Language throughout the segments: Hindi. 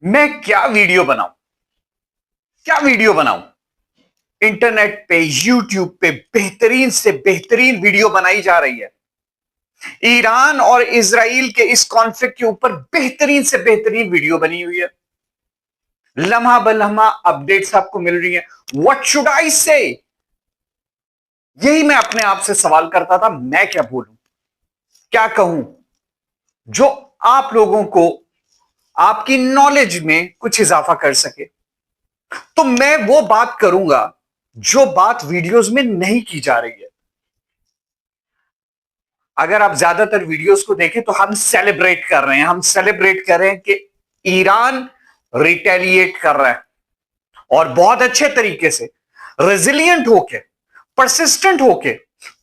मैं क्या वीडियो बनाऊं, क्या वीडियो बनाऊं। इंटरनेट पे, यूट्यूब पे बेहतरीन से बेहतरीन वीडियो बनाई जा रही है। ईरान और इजराइल के इस कॉन्फ्लिक्ट के ऊपर बेहतरीन से बेहतरीन वीडियो बनी हुई है। लम्हा बलम्हा अपडेट्स आपको मिल रही है। व्हाट शुड आई से, यही मैं अपने आप से सवाल करता था। मैं क्या बोलूं, क्या कहूं जो आप लोगों को आपकी नॉलेज में कुछ इजाफा कर सके। तो मैं वो बात करूंगा जो बात वीडियोस में नहीं की जा रही है। अगर आप ज्यादातर वीडियोस को देखें तो हम सेलिब्रेट कर रहे हैं, हम सेलिब्रेट कर रहे हैं कि ईरान रिटेलिएट कर रहा है और बहुत अच्छे तरीके से, रेजिलियंट होके, परसिस्टेंट होके,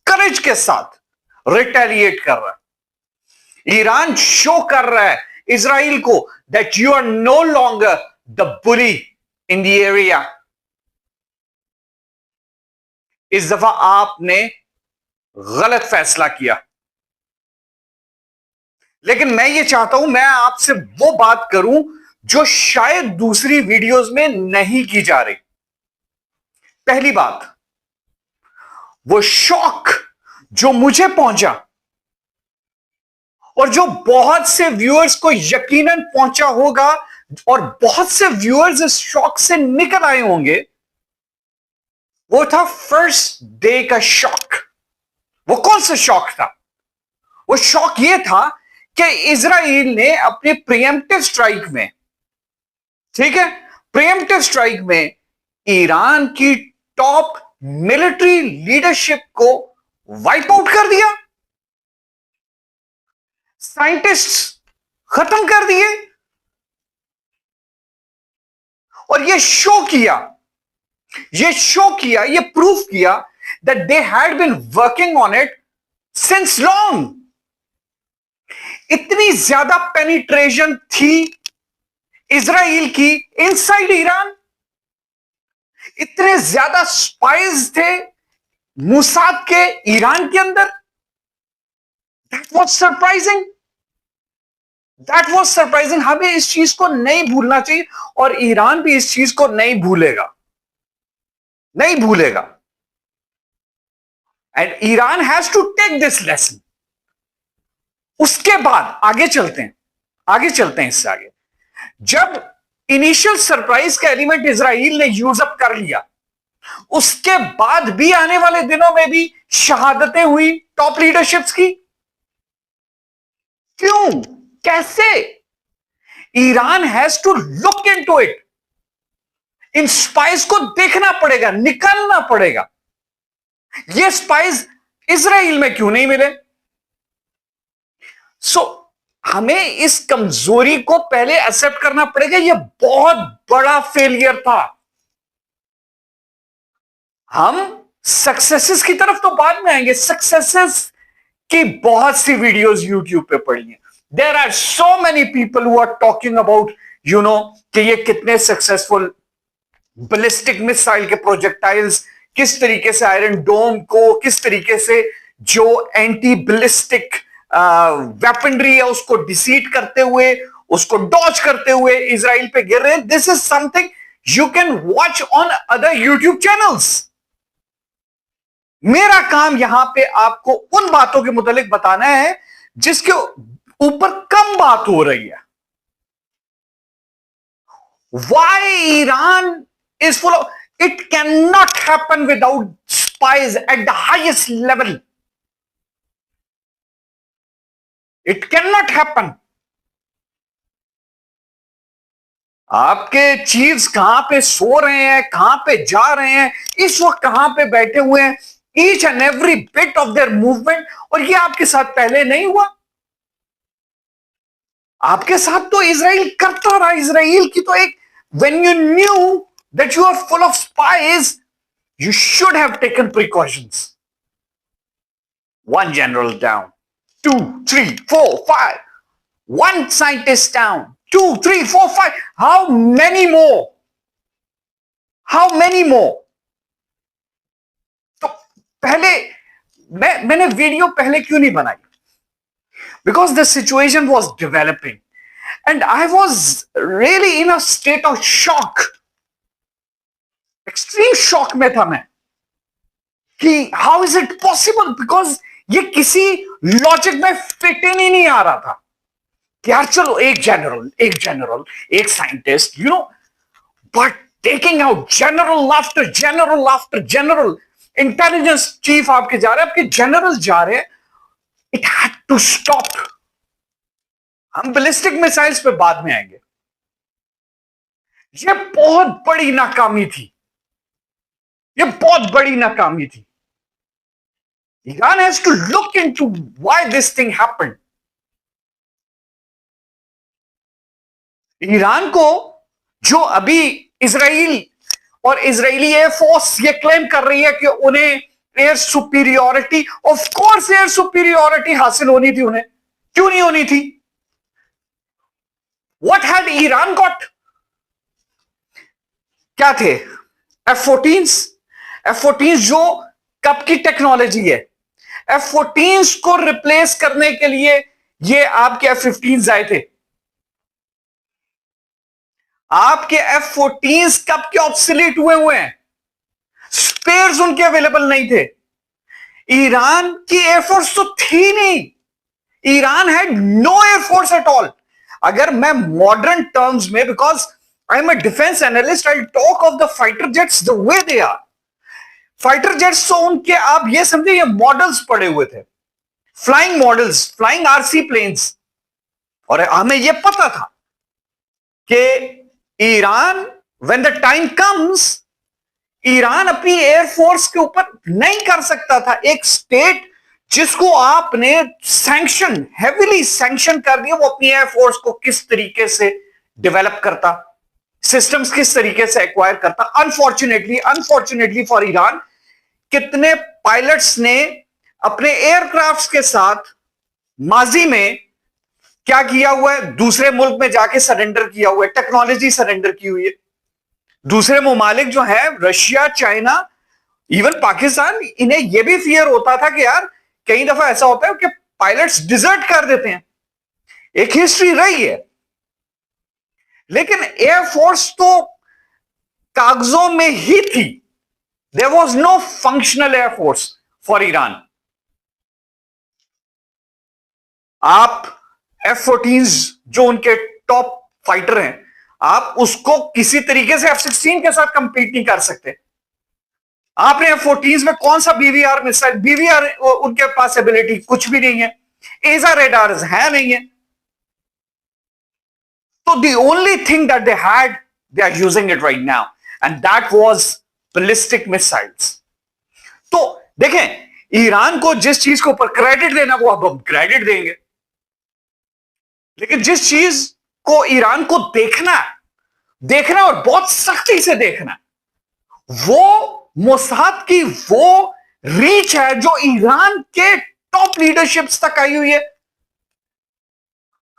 करेज के साथ रिटेलिएट कर रहा है। ईरान शो कर रहा है इजराइल को that you are no longer the bully in the area. इस दफा आपने गलत फैसला किया, लेकिन मैं ये चाहता हूं मैं आपसे वो बात करूं जो शायद दूसरी वीडियोस में नहीं की जा रही। पहली बात, वो शॉक जो मुझे पहुंचा और जो बहुत से व्यूअर्स को यकीनन पहुंचा होगा और बहुत से व्यूअर्स इस शॉक से निकल आए होंगे, वो था फर्स्ट डे का शॉक। वो कौन सा शॉक था? वो शॉक ये था कि इजराइल ने अपने प्रीएम्प्टिव स्ट्राइक में, ठीक है, प्रीएम्प्टिव स्ट्राइक में ईरान की टॉप मिलिट्री लीडरशिप को वाइप आउट कर दिया, साइंटिस्ट खत्म कर दिए और ये शो किया, ये प्रूफ किया that they had been working on it since long. इतनी ज्यादा पेनिट्रेशन थी इजराइल की इनसाइड ईरान, इतने ज्यादा स्पाइज थे मुसाद के ईरान के अंदर। That was surprising, that was surprising. हमें इस चीज को नहीं भूलना चाहिए और ईरान भी इस चीज को नहीं भूलेगा, नहीं भूलेगा। And Iran has to take this lesson. उसके बाद आगे चलते हैं, आगे चलते हैं इससे आगे। जब इनिशियल सरप्राइज का एलिमेंट इजराइल ने यूज अप कर लिया, उसके बाद भी आने वाले दिनों में भी शहादतें हुई टॉप लीडरशिप्स की। क्यों, कैसे? Iran has to look into it. इन स्पाइस को देखना पड़ेगा, निकालना पड़ेगा। ये स्पाइस इजराइल में क्यों नहीं मिले? हमें इस कमजोरी को पहले एक्सेप्ट करना पड़ेगा। यह बहुत बड़ा फेलियर था। हम सक्सेसेस की तरफ तो बाद में आएंगे। सक्सेसेस की बहुत सी वीडियोस यूट्यूब पे पड़ी हैं। There are so many people who are talking about कि ये कितने सक्सेसफुल बैलिस्टिक मिसाइल के प्रोजेक्टाइल्स, किस तरीके से आयरन डोम को, किस तरीके से जो एंटी बैलिस्टिक वेपनरी है उसको डिसीट करते हुए, उसको डॉज करते हुए इजराइल पे गिर रहे हैं। This is something you can watch on other YouTube channels. मेरा काम यहां पे आपको उन बातों के मुतालिक बताना है जिसके ऊपर कम बात हो रही है। Why Iran is full of, it can not happen without spies at the highest level. It can not happen. आपके चीफ्स कहां पे सो रहे हैं, कहां पे जा रहे हैं, इस वक्त कहां पे बैठे हुए हैं, each and every bit of their movement. और ये आपके साथ पहले नहीं हुआ। आपके साथ तो इजराइल करता रहा। इजराइल की तो एक, when you knew that you are full of spies, you should have taken precautions. One general down, 2, 3, 4, 5. One scientist down, 2, 3, 4, 5. How many more? How many more? तो पहले मैंने वीडियो पहले क्यों नहीं बनाई? Because the situation was developing And I was really in a state of shock. Extreme shock में था मैं कि how is it possible, because ये किसी लॉजिक में फिट इन ही नहीं आ रहा था कि यार चलो एक जनरल एक scientist, but taking out general after general, intelligence chief आपके जा रहे हैं, आपके जनरल जा रहे हैं. It had to stop. हम बैलिस्टिक मिसाइल्स पे बाद में आएंगे. ये बहुत बड़ी नाकामी थी. Iran has to look into why this thing happened. Iran को जो अभी इजराइल और इजरायली एयरफोर्स ये क्लेम कर रही है कि उन्हें air superiority, of course air superiority हासिल होनी थी उन्हें. क्यों नहीं होनी थी? What had Iran got? क्या थे? F-14 जो कब की टेक्नोलॉजी है. F-14 को रिप्लेस करने के लिए ये आपके F-15 आए थे. आपके F-14 कब के ऑब्सोलीट हुए हैं. स्पेयर्स उनके अवेलेबल नहीं थे. ईरान की एयरफोर्स तो थी नहीं. Iran had no air force at all. अगर मैं मॉडर्न टर्म्स में, because I am a defence analyst, I talk of the fighter jets the way they are. Fighter jets तो उनके आप ये समझे ये मॉडल्स पड़े हुए थे, flying models, flying RC planes. और हमें ये पता था कि Iran, when the time comes, Iran अपनी एयरफोर्स के ऊपर नहीं कर सकता था. एक स्टेट जिसको आपने हेविली सैंक्शन कर दिया, वो अपनी एयरफोर्स को किस तरीके से डेवलप करता, सिस्टम्स किस तरीके से एक्वायर करता. अनफॉर्चुनेटली फॉर ईरान, कितने पायलट्स ने अपने एयरक्राफ्ट्स के साथ माजी में क्या किया हुआ है, दूसरे मुल्क में जाके सरेंडर किया हुआ है, टेक्नोलॉजी सरेंडर की हुई है. दूसरे ममालिक जो है, रशिया, चाइना, इवन पाकिस्तान, इन्हें यह भी फियर होता था कि यार कई दफा ऐसा होता है कि पायलट्स डिजर्ट कर देते हैं. एक हिस्ट्री रही है. लेकिन एयरफोर्स तो कागजों में ही थी. There was no functional air force for Iran. आप F-14 जो उनके टॉप फाइटर हैं, आप उसको किसी तरीके से F-16 के साथ कंपीट नहीं कर सकते. आपने F-14 में कौन सा BVR मिसाइल, BVR उनके पास एबिलिटी कुछ भी नहीं है. एजा रेडार्स है नहीं है. So the only thing that they had, they are using it right now, and that was ballistic missiles. तो देखें, ईरान को जिस चीज के ऊपर क्रेडिट देना वो अब हम क्रेडिट देंगे, लेकिन जिस चीज को ईरान को देखना और बहुत सख्ती से देखना, वो मोसाद की वो रीच है जो ईरान के टॉप लीडरशिप्स तक आई हुई है.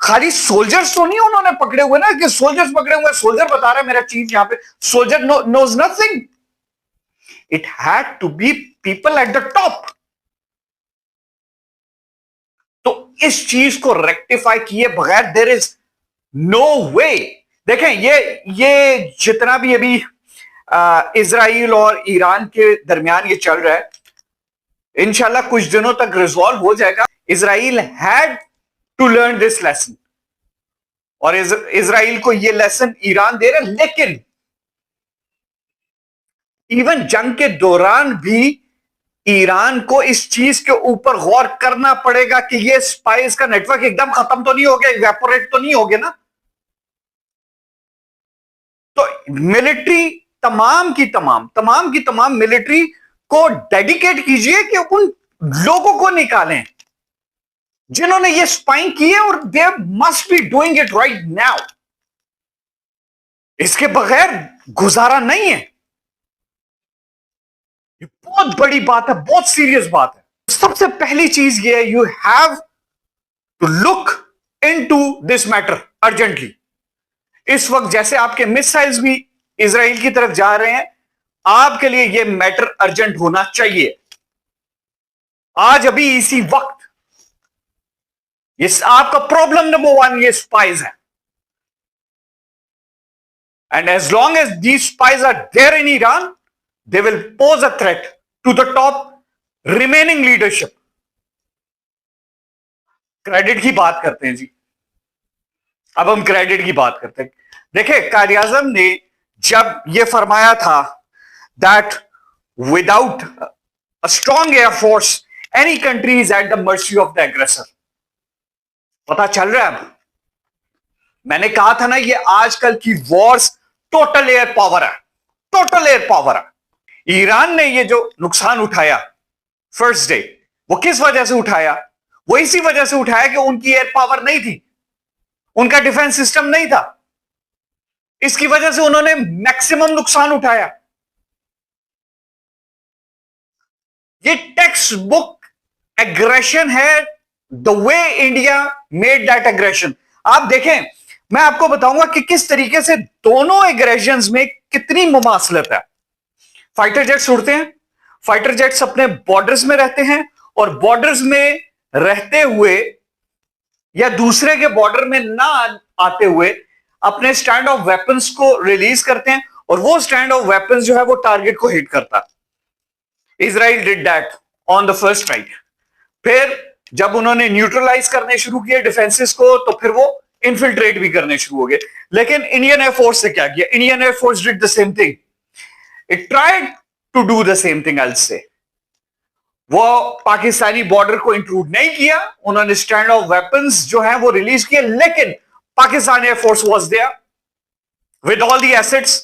खाली सोल्जर्स तो नहीं उन्होंने पकड़े हुए ना, कि सोल्जर्स पकड़े हुए, सोल्जर बता रहा है मेरा चीफ यहां पे, soldier knows nothing. It had to be people at the top. तो इस चीज को रेक्टिफाई किए बगैर देयर इज नो वे. देखें, ये जितना भी अभी इजराइल और ईरान के दरमियान ये चल रहा है, इंशाल्लाह कुछ दिनों तक रिजॉल्व हो जाएगा. Israel had to learn this lesson, और इजराइल को ये लेसन ईरान दे रहा है. लेकिन इवन जंग के दौरान भी ईरान को इस चीज के ऊपर गौर करना पड़ेगा कि ये स्पाइस का नेटवर्क एकदम खत्म तो नहीं हो गया, इवेपोरेट तो नहीं हो गया ना. तो मिलिट्री तमाम की तमाम मिलिट्री को डेडिकेट कीजिए कि उन लोगों को निकालें जिन्होंने ये स्पाइंग की है, और they must be doing it right now. इसके बगैर गुजारा नहीं है. ये बहुत बड़ी बात है, बहुत सीरियस बात है. सबसे पहली चीज ये है, you have to look into this matter urgently. इस वक्त जैसे आपके मिसाइल्स भी इजराइल की तरफ जा रहे हैं, आपके लिए यह मैटर अर्जेंट होना चाहिए. आज अभी इसी वक्त आपका प्रॉब्लम नंबर 1 ये स्पाइस है. And as long as these spies are there in Iran, they will pose a threat to the top remaining leadership. Credit की बात करते हैं जी। अब हम क्रेडिट की बात करते हैं। देखिए, कायद-ए-आज़म ने जब यह फरमाया था that without a strong air force any country is at the mercy of the aggressor. पता चल रहा है? अब मैंने कहा था ना, ये आजकल की वॉर्स टोटल एयर पावर है, टोटल एयर पावर है। ईरान ने ये जो नुकसान उठाया फर्स्ट डे, वो किस वजह से उठाया? वो इसी वजह से उठाया कि उनकी एयर पावर नहीं थी, उनका डिफेंस सिस्टम नहीं था। इसकी वजह से उन्होंने मैक्सिमम नुकसान उठाया। ये टेक्स्ट बुक एग्रेशन है, the way India made that aggression. आप देखें, मैं आपको बताऊंगा कि किस तरीके से दोनों एग्रेशंस में कितनी मुमासलत है। फाइटर जेट्स उड़ते हैं, फाइटर जेट्स अपने बॉर्डर्स में रहते हैं, और बॉर्डर्स में रहते हुए या दूसरे के बॉर्डर में ना आते हुए अपने स्टैंड ऑफ वेपन्स को रिलीज करते हैं, और वो स्टैंड ऑफ वेपन्स जो है वो टारगेट को हिट करता है। Israel did that on the first strike. फिर जब उन्होंने न्यूट्रलाइज करने शुरू किए डिफेंसेस को, तो फिर वो इन्फिल्ट्रेट भी करने शुरू हो गए। लेकिन इंडियन एयरफोर्स ने क्या किया? Indian air force did the same thing, it tried to do the same thing. I say वो पाकिस्तानी बॉर्डर को इंक्लूड नहीं किया, उन्होंने स्टैंड ऑफ वेपन्स जो है वो रिलीज किए, लेकिन Pakistan air force was there with all the assets.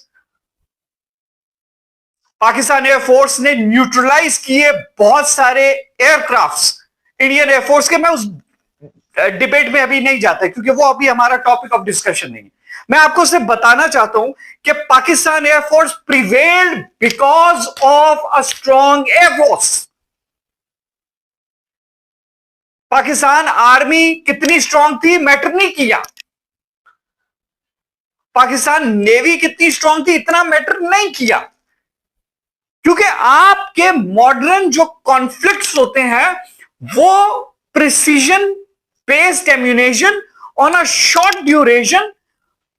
Pakistan air force ने न्यूट्रलाइज किए बहुत सारे एयरक्राफ्ट्स इंडियन एयरफोर्स के। मैं उस डिबेट में अभी नहीं जाता, क्योंकि वो अभी हमारा टॉपिक ऑफ डिस्कशन नहीं है। मैं आपको सिर्फ बताना चाहता हूं कि Pakistan air force prevailed because of a strong air force. Pakistan army कितनी स्ट्रांग थी मैटर नहीं किया, पाकिस्तान नेवी कितनी स्ट्रांग थी इतना मैटर नहीं किया, क्योंकि आपके मॉडर्न जो कॉन्फ्लिक्ट्स होते हैं वो precision based ammunition on a short duration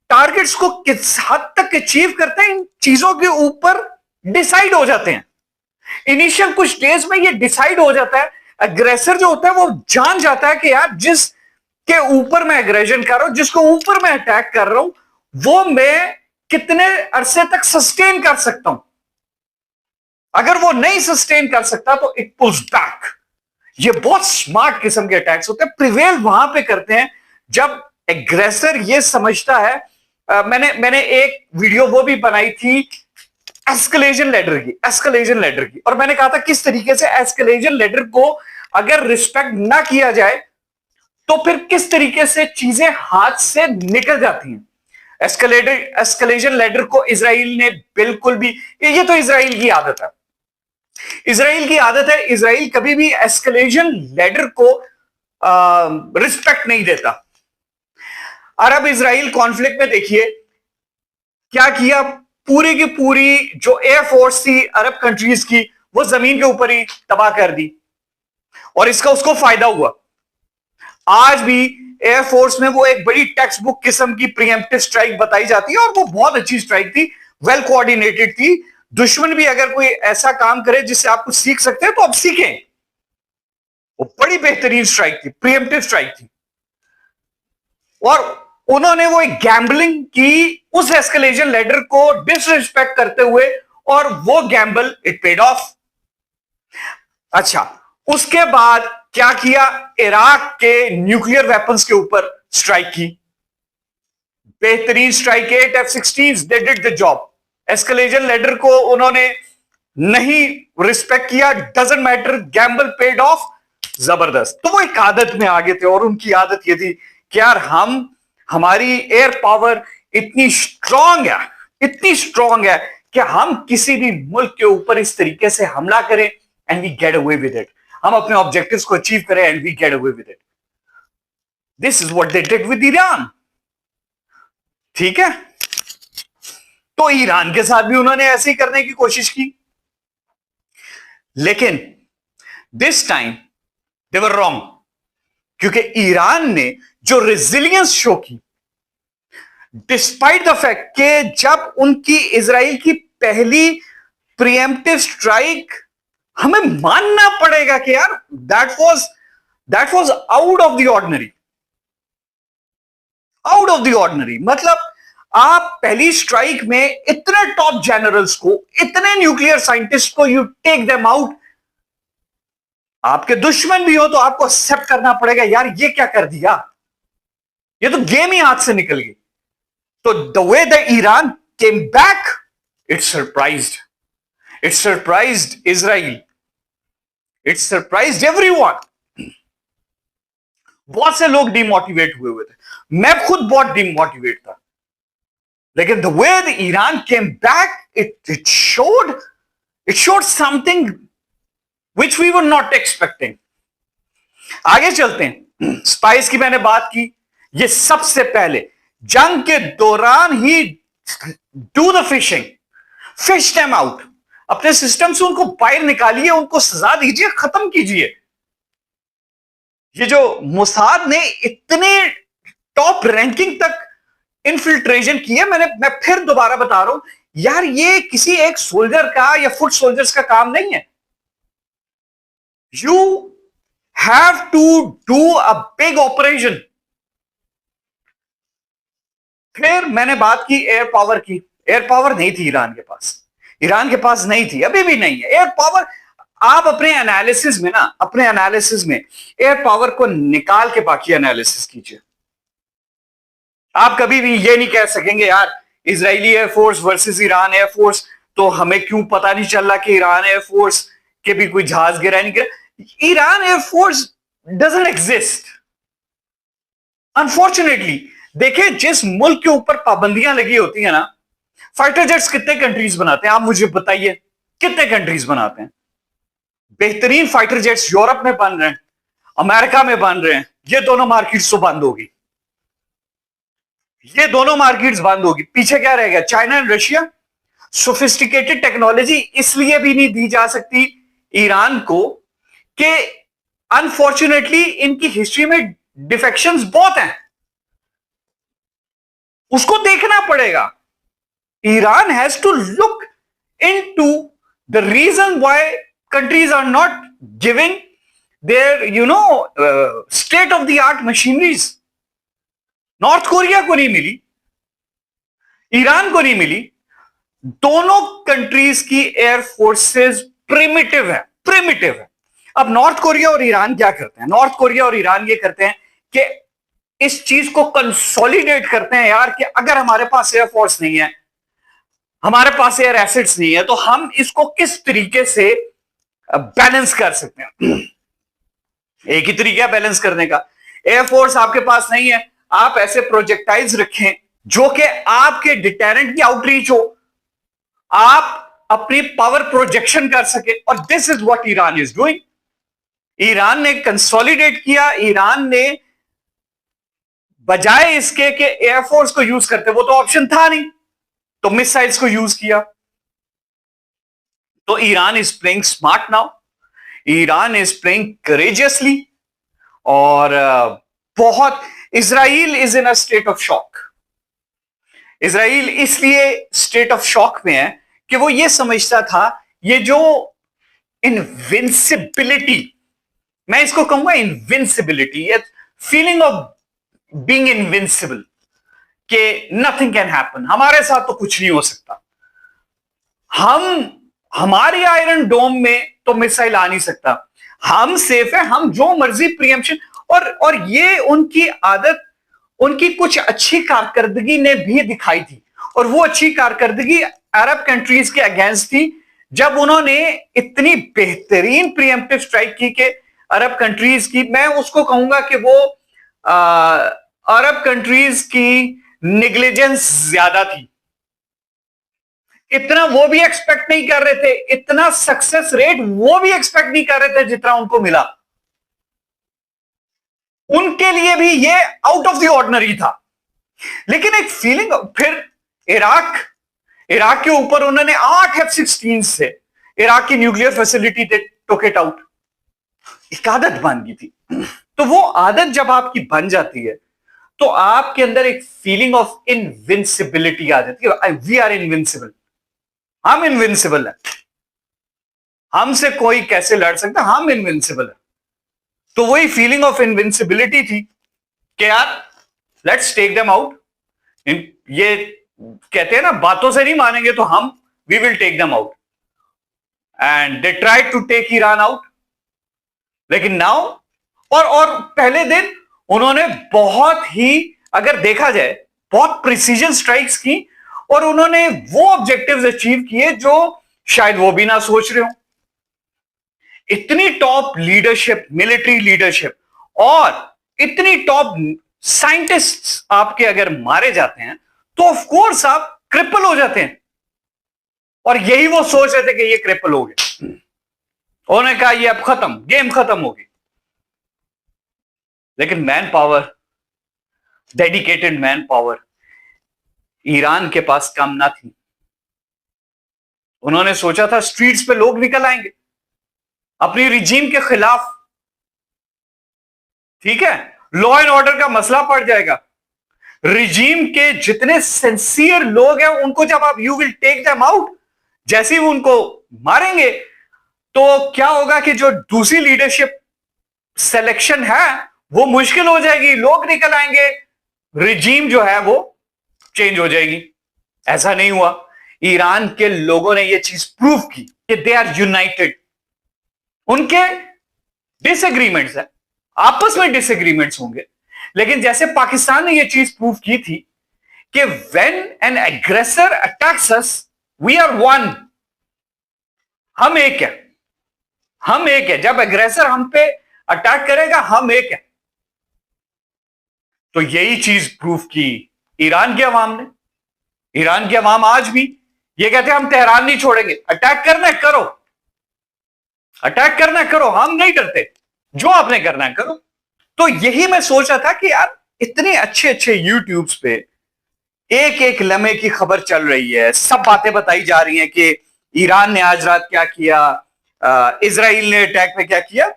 targets को किस हद तक अचीव करते हैं, इन चीजों के ऊपर डिसाइड हो जाते हैं। इनिशियल कुछ डेज में ये डिसाइड हो जाता है। अग्रेसर जो होता है वो जान जाता है कि यार जिस के ऊपर मैं एग्रेशन कर रहा हूं, जिसको ऊपर मैं अटैक कर रहा हूं, वो मैं कितने अरसे तक सस्टेन कर सकता हूं। अगर वो नहीं सस्टेन कर सकता तो इट पुल्स बैक। ये बहुत स्मार्ट किस्म के अटैक्स होते हैं, प्रिवेल वहां पे करते हैं जब एग्रेसर ये समझता है। मैंने एक वीडियो वो भी बनाई थी एस्केलेशन लेडर की, और मैंने कहा था किस तरीके से एस्केलेशन लेडर को अगर रिस्पेक्ट ना किया जाए तो फिर किस तरीके से चीजें हाथ से निकल जाती हैं। एस्केलेशन लेडर को इजराइल ने बिल्कुल भी, ये तो इजराइल की आदत है, इजराइल कभी भी एस्केलेशन लेडर को रिस्पेक्ट नहीं देता। अरब इजराइल कॉन्फ्लिक्ट में देखिए क्या किया, पूरी की पूरी जो एयरफोर्स थी अरब कंट्रीज की वो जमीन के ऊपर ही तबाह कर दी, और इसका उसको फायदा हुआ। आज भी एयरफोर्स में वो एक बड़ी टेक्स्ट बुक किस्म की प्रीएम्प्टिव स्ट्राइक बताई जाती है, और वो बहुत अच्छी स्ट्राइक थी, वेल कोऑर्डिनेटेड थी। दुश्मन भी अगर कोई ऐसा काम करे जिससे आप कुछ सीख सकते हैं तो आप सीखें। वो बड़ी बेहतरीन स्ट्राइक थी, प्रीएम्प्टिव स्ट्राइक थी, और उन्होंने वो एक गैम्बलिंग की उस एस्केलेशन लेडर को डिसरिस्पेक्ट करते हुए, और वो गैम्बल इट पेड ऑफ। अच्छा, उसके बाद क्या किया? इराक के न्यूक्लियर वेपन्स के ऊपर स्ट्राइक की, बेहतरीन strike, 8 F-16 they did the job. Escalation ladder को उन्होंने नहीं रिस्पेक्ट किया, doesn't matter, Gamble paid of, जबरदस्त। तो वो एक आदत में आगे थे, और उनकी आदत ये थी कि यार हमारी एयर पावर इतनी स्ट्रांग है कि हम किसी भी मुल्क के ऊपर इस तरीके से हमला करें and we get away with it, हम अपने ऑब्जेक्टिव्स को अचीव करें and we get away with it. This is what they did with Iran. ठीक है, तो ईरान के साथ भी उन्होंने ऐसे ही करने की कोशिश की, लेकिन this time they were wrong, क्योंकि ईरान ने जो रेजिलियंस शो की, डिस्पाइट द फैक्ट कि जब उनकी इजराइल की पहली प्रीएम्प्टिव स्ट्राइक, हमें मानना पड़ेगा कि यार that was out of the ordinary, out of the ordinary. मतलब आप पहली स्ट्राइक में इतने टॉप जनरल्स को, इतने न्यूक्लियर साइंटिस्ट को यू टेक देम आउट। आपके दुश्मन भी हो तो आपको एक्सेप्ट करना पड़ेगा, यार ये क्या कर दिया, ये तो गेम ही हाथ से निकल गई। तो the way the Iran came back, it surprised Israel, it surprised everyone. बहुत से लोग डिमोटिवेट हुए थे, मैं खुद बहुत डिमोटिवेट था, लेकिन the way the Iran came back, it showed something which we were not expecting. आगे चलते हैं। स्पाइस की मैंने बात की, ये सबसे पहले जंग के दौरान ही do the fishing, fish them out, अपने सिस्टम से उनको बाहर निकालिए, उनको सजा दीजिए, खत्म कीजिए। ये जो मोसाद ने इतने टॉप रैंकिंग तक इन्फिल्ट्रेशन की है, मैं फिर दोबारा बता रहा हूं यार, ये किसी एक सोल्जर का या फुट सोल्जर्स का काम नहीं है। You have to do a big operation. फिर मैंने बात की एयर पावर की। एयर पावर नहीं थी ईरान के पास, ईरान के पास नहीं थी, अभी भी नहीं है एयर पावर। आप अपने एनालिसिस में एयर पावर को निकाल के बाकी एनालिसिस कीजिए। आप कभी भी ये नहीं कह सकेंगे यार Israeli air force versus Iran air force, तो हमें क्यों पता नहीं चल रहा कि ईरान एयरफोर्स के भी कोई जहाज गिरा नहीं गिरा। Iran air force doesn't exist unfortunately. देखिए, जिस मुल्क के ऊपर पाबंदियां लगी होती है ना, फाइटर जेट्स कितने कंट्रीज बनाते हैं, आप मुझे बताइए कितने कंट्रीज बनाते हैं। बेहतरीन फाइटर जेट्स यूरोप में बन रहे हैं, अमेरिका में बन रहे हैं, ये दोनों मार्केट्स तो बंद होगी, ये दोनों मार्केट्स बंद होगी। पीछे क्या रहेगा, China and Russia. Sophisticated technology इसलिए भी नहीं दी जा सकती ईरान को कि अनफॉर्चुनेटली इनकी हिस्ट्री में डिफेक्शंस बहुत हैं, उसको देखना पड़ेगा। Iran has to look into the reason why countries are not giving their state of the art machineries. North Korea को नहीं मिली, ईरान को नहीं मिली। दोनों कंट्रीज की एयर फोर्सेस प्रिमिटिव है। अब नॉर्थ कोरिया और ईरान क्या करते हैं, नॉर्थ कोरिया और ईरान ये करते हैं कि इस चीज को कंसोलिडेट करते हैं यार, कि अगर हमारे पास एयर फोर्स नहीं है, हमारे पास एयर एसेट्स नहीं है, तो हम इसको किस तरीके से बैलेंस कर सकते हैं। एक ही तरीका है बैलेंस करने का। एयरफोर्स आपके पास नहीं है, आप ऐसे प्रोजेक्टाइल्स रखें जो कि आपके डिटेरेंट की आउटरीच हो, आप अपनी पावर प्रोजेक्शन कर सके, और this is what Iran is doing. Iran ने कंसोलिडेट किया, ईरान ने बजाय इसके कि एयरफोर्स को यूज करते, वो तो ऑप्शन था नहीं, तो मिसाइल्स को यूज किया। तो Iran is playing smart now, Iran is playing courageously, और बहुत Israel is in a state of shock. Israel इसलिए स्टेट ऑफ शॉक में है कि वो ये समझता था ये जो इनविंसिबिलिटी, मैं इसको कहूंगा invincibility, feeling of being invincible, कि नथिंग कैन हैपन, हमारे साथ तो कुछ नहीं हो सकता, हमारी आयरन डोम में तो मिसाइल आ नहीं सकता, हम सेफ है, हम जो मर्जी प्रीएम्प्शन। और ये उनकी आदत, उनकी कुछ अच्छी कारकर्दगी ने भी दिखाई थी, और वो अच्छी कारकर्दगी अरब कंट्रीज के अगेंस्ट थी, जब उन्होंने इतनी बेहतरीन प्रीएम्प्टिव स्ट्राइक की कि अरब कंट्रीज की, मैं उसको कहूंगा कि वो अरब कंट्रीज की नेग्लिजेंस ज्यादा थी। इतना वो भी एक्सपेक्ट नहीं कर रहे थे, इतना सक्सेस रेट वो भी एक्सपेक्ट नहीं कर रहे थे जितना उनको मिला। उनके लिए भी ये आउट ऑफ द ऑर्डिनरी था। लेकिन एक फीलिंग, फिर इराक के ऊपर उन्होंने 8 F-16 से इराक की nuclear facility took it out. एक आदत बन गई थी, तो वो आदत जब आपकी बन जाती है तो आपके अंदर एक फीलिंग ऑफ इनविंसिबिलिटी आ जाती है। वी आर इनविंसिबल, हम इनविंसिबल है, हमसे कोई कैसे लड़ सकता, हम इनविंसिबल है। तो वही फीलिंग ऑफ इनविंसिबिलिटी थी कि यार लेट्स टेक देम आउट। ये कहते हैं ना, बातों से नहीं मानेंगे तो हम we will take them out. And they tried to take Iran out, लेकिन नाउ और पहले दिन उन्होंने बहुत ही, अगर देखा जाए, बहुत प्रिसीजन स्ट्राइक्स की और उन्होंने वो ऑब्जेक्टिव्स अचीव किए जो शायद वो भी ना सोच रहे हो। इतनी टॉप लीडरशिप, मिलिट्री लीडरशिप और इतनी टॉप साइंटिस्ट्स आपके अगर मारे जाते हैं तो ऑफ कोर्स आप क्रिपल हो जाते हैं। और यही वो सोच रहे थे कि ये क्रिपल हो गए, उन्होंने कहा ये अब खत्म, गेम खत्म होगी। लेकिन man power, dedicated man power Iran के पास कम ना थी। उन्होंने सोचा था स्ट्रीट्स पे लोग निकल आएंगे अपनी रिजीम के खिलाफ, ठीक है, लॉ एंड ऑर्डर का मसला पड़ जाएगा। रिजीम के जितने सिंसियर लोग हैं उनको जब आप you will take them out, जैसे ही वो उनको मारेंगे तो क्या होगा कि जो दूसरी लीडरशिप सिलेक्शन है वो मुश्किल हो जाएगी, लोग निकल आएंगे, रिजीम जो है वो चेंज हो जाएगी। ऐसा नहीं हुआ। ईरान के लोगों ने यह चीज प्रूव की कि दे आर यूनाइटेड। उनके डिसएग्रीमेंट्स है, आपस में डिसएग्रीमेंट्स होंगे, लेकिन जैसे पाकिस्तान ने यह चीज प्रूव की थी कि when an aggressor attacks us we are one, हम एक है, हम एक है। जब एग्रेसर हम पे अटैक करेगा हम एक है। तो यही चीज प्रूफ की ईरान के अवाम ने। ईरान के अवाम आज भी ये कहते हैं हम तेहरान नहीं छोड़ेंगे, अटैक करना है करो, अटैक करना है करो, हम नहीं डरते, जो आपने करना है करो। तो यही मैं सोच रहा था कि यार इतने अच्छे अच्छे यूट्यूब्स पे एक एक लम्हे की खबर चल रही है, सब बातें बताई जा रही हैं कि ईरान ने आज रात क्या किया, इजराइल ने अटैक में क्या किया।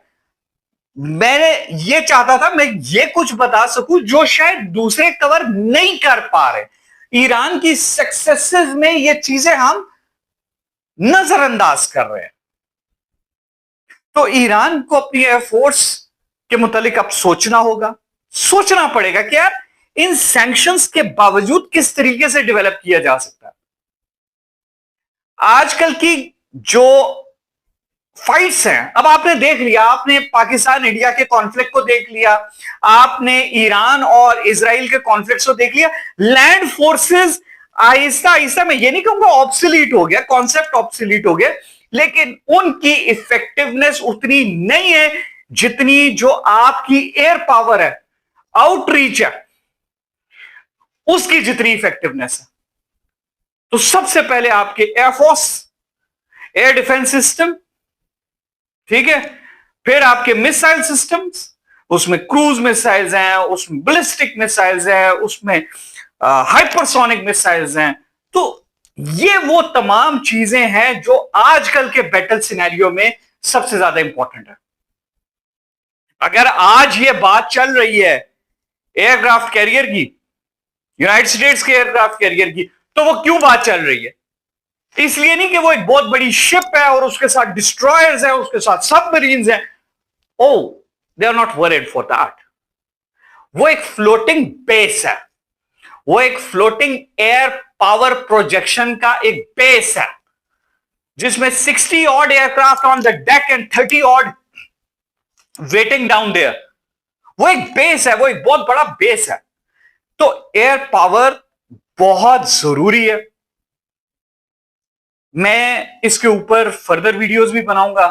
मैंने ये चाहता था मैं ये कुछ बता सकूं जो शायद दूसरे कवर नहीं कर पा रहे। ईरान की सक्सेसेस में ये चीजें हम नजरअंदाज कर रहे हैं। तो ईरान को अपनी एयरफोर्स के मुतालिक अब सोचना होगा, सोचना पड़ेगा कि यार इन सैंक्शंस के बावजूद किस तरीके से डेवलप किया जा सकता है। आजकल की जो फाइट्स हैं, अब आपने देख लिया, आपने पाकिस्तान इंडिया के कॉन्फ्लिक्ट को देख लिया, आपने ईरान और इजराइल के कॉन्फ्लिक्ट को देख लिया। लैंड फोर्सेस आहिस्ता आहिस्ता, मैं ये नहीं कहूंगा ऑब्सोलीट हो गया, कॉन्सेप्ट ऑब्सोलीट हो गया, लेकिन उनकी इफेक्टिवनेस उतनी नहीं है जितनी जो आपकी एयर पावर है, आउटरीच है, उसकी जितनी इफेक्टिवनेस है। तो सबसे पहले आपके एयरफोर्स, एयर डिफेंस सिस्टम, ठीक है, फिर आपके मिसाइल सिस्टम्स, उसमें क्रूज मिसाइल्स हैं, उसमें बैलिस्टिक मिसाइल्स हैं, उसमें हाइपरसोनिक मिसाइल्स हैं। तो ये वो तमाम चीजें हैं जो आजकल के बैटल सिनेरियो में सबसे ज्यादा इंपॉर्टेंट है। अगर आज ये बात चल रही है एयरक्राफ्ट कैरियर की, यूनाइटेड स्टेट्स के एयरक्राफ्ट कैरियर की, तो वो क्यों बात चल रही है? इसलिए नहीं कि वो एक बहुत बड़ी शिप है और उसके साथ डिस्ट्रॉयर्स हैं, उसके साथ सबमरीन्स हैं। Oh, they are not worried for that. वो एक फ्लोटिंग बेस है, वो एक फ्लोटिंग एयर पावर प्रोजेक्शन का एक बेस है जिसमें 60 odd aircraft on the deck and 30 odd waiting down there. वो एक बेस है, वो एक बहुत बड़ा बेस है। तो एयर पावर बहुत जरूरी है। मैं इसके ऊपर फर्दर वीडियोस भी बनाऊंगा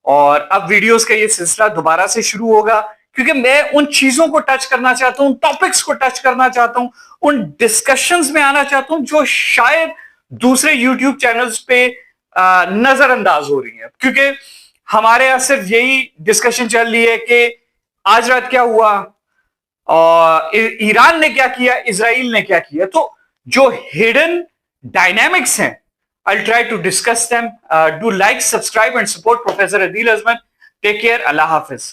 और अब वीडियोस का ये सिलसिला दोबारा से शुरू होगा, क्योंकि मैं उन चीजों को टच करना चाहता हूं, टॉपिक्स को टच करना चाहता हूं, उन डिस्कशंस में आना चाहता हूं जो शायद दूसरे यूट्यूब चैनल्स पे नजरअंदाज हो रही है। क्योंकि हमारे यहां सिर्फ यही डिस्कशन चल रही है कि आज रात क्या हुआ और ईरान ने क्या किया, इजराइल ने क्या किया। तो जो हिडन डायनामिक्स हैं, I'll try to discuss them. Do like, subscribe and support Professor Adil Azman. Take care. Allah Hafiz.